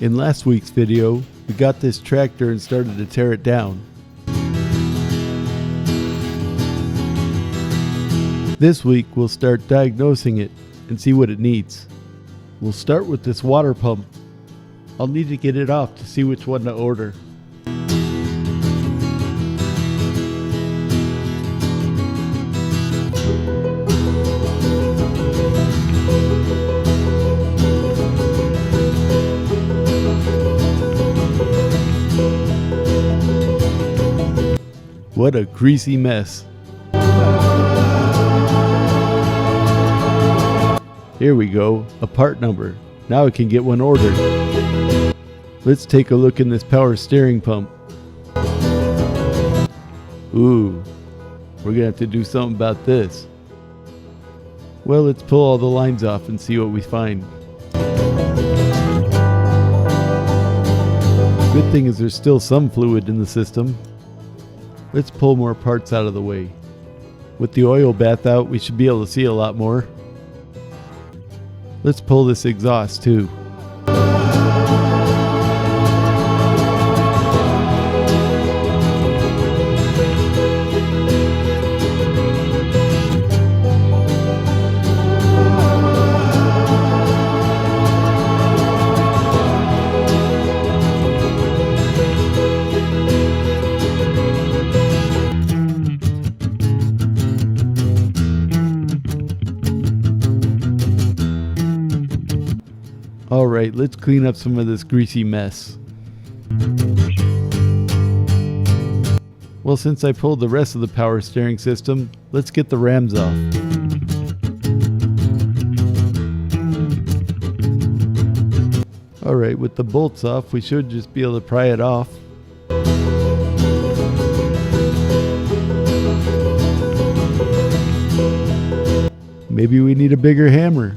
In last week's video, we got this tractor and started to tear it down. This week we'll start diagnosing it and see what it needs. We'll start with this water pump. I'll need to get it off to see which one to order. What a greasy mess. Here we go, a part number. Now I can get one ordered. Let's take a look in this power steering pump. Ooh, we're gonna have to do something about this. Well, let's pull all the lines off and see what we find. Good thing is there's still some fluid in the system. Let's pull more parts out of the way. With the oil bath out, we should be able to see a lot more. Let's pull this exhaust too. Alright, let's clean up some of this greasy mess. Well, since I pulled the rest of the power steering system, let's get the rams off. Alright, with the bolts off, we should just be able to pry it off. Maybe we need a bigger hammer.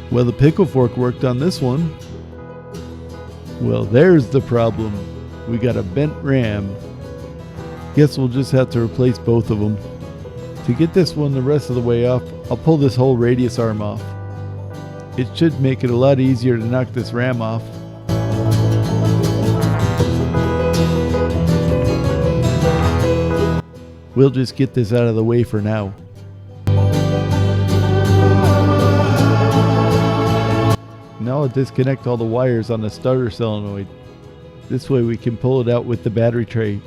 Well, the pickle fork worked on this one. Well, there's the problem. We got a bent ram. Guess we'll just have to replace both of them. To get this one the rest of the way off, I'll pull this whole radius arm off. It should make it a lot easier to knock this ram off. We'll just get this out of the way for now. Now I'll disconnect all the wires on the starter solenoid. This way we can pull it out with the battery tray.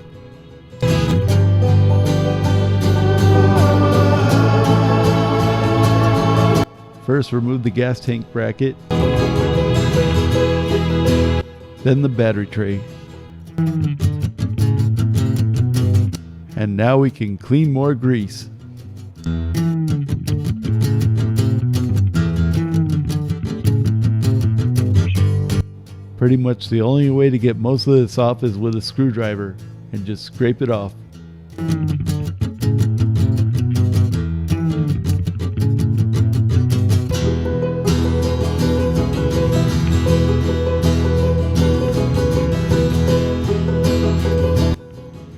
First, remove the gas tank bracket, then the battery tray. And now we can clean more grease. Pretty much the only way to get most of this off is with a screwdriver, and just scrape it off.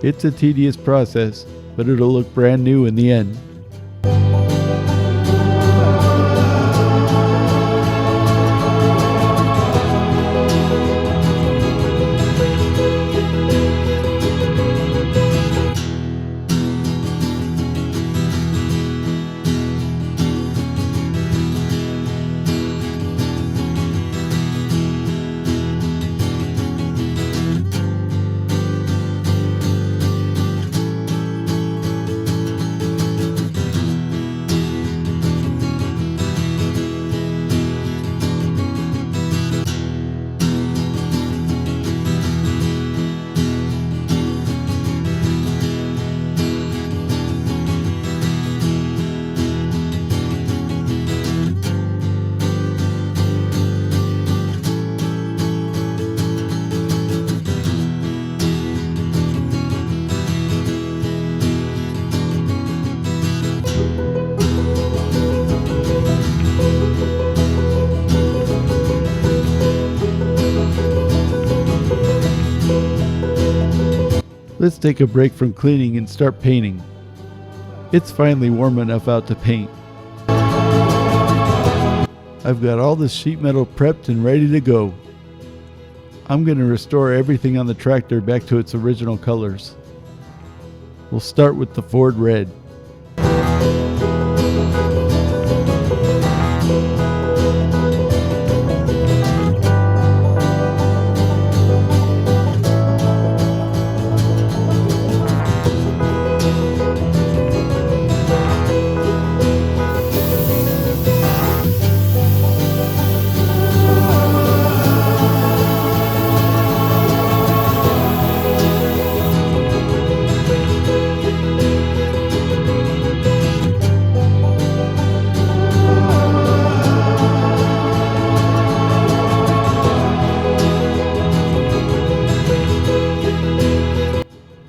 It's a tedious process, but it'll look brand new in the end. Let's take a break from cleaning and start painting. It's finally warm enough out to paint. I've got all the sheet metal prepped and ready to go. I'm going to restore everything on the tractor back to its original colors. We'll start with the Ford Red.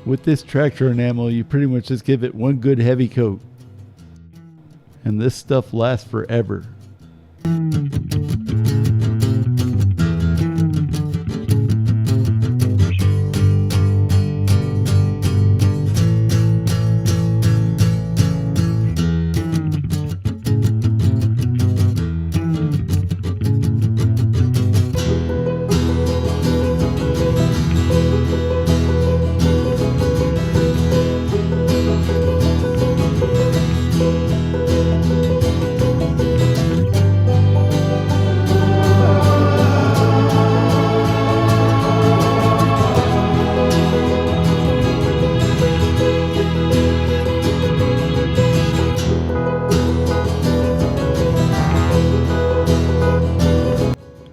With this tractor enamel, you pretty much just give it one good heavy coat. And this stuff lasts forever.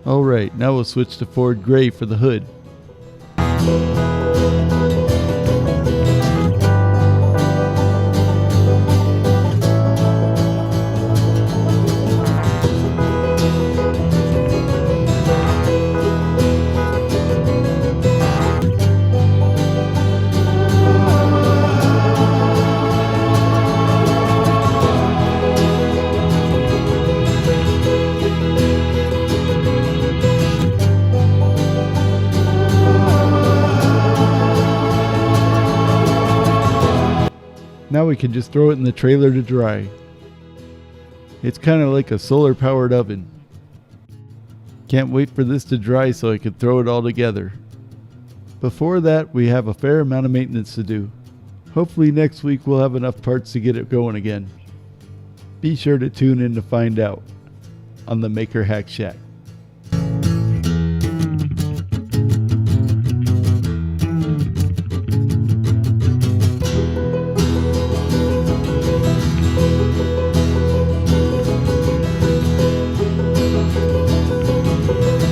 Alright, now we'll switch to Ford Gray for the hood. Now we can just throw it in the trailer to dry. It's kind of like a solar powered oven. Can't wait for this to dry so I can throw it all together. Before that, we have a fair amount of maintenance to do. Hopefully next week we'll have enough parts to get it going again. Be sure to tune in to find out on the Maker Hack Shack.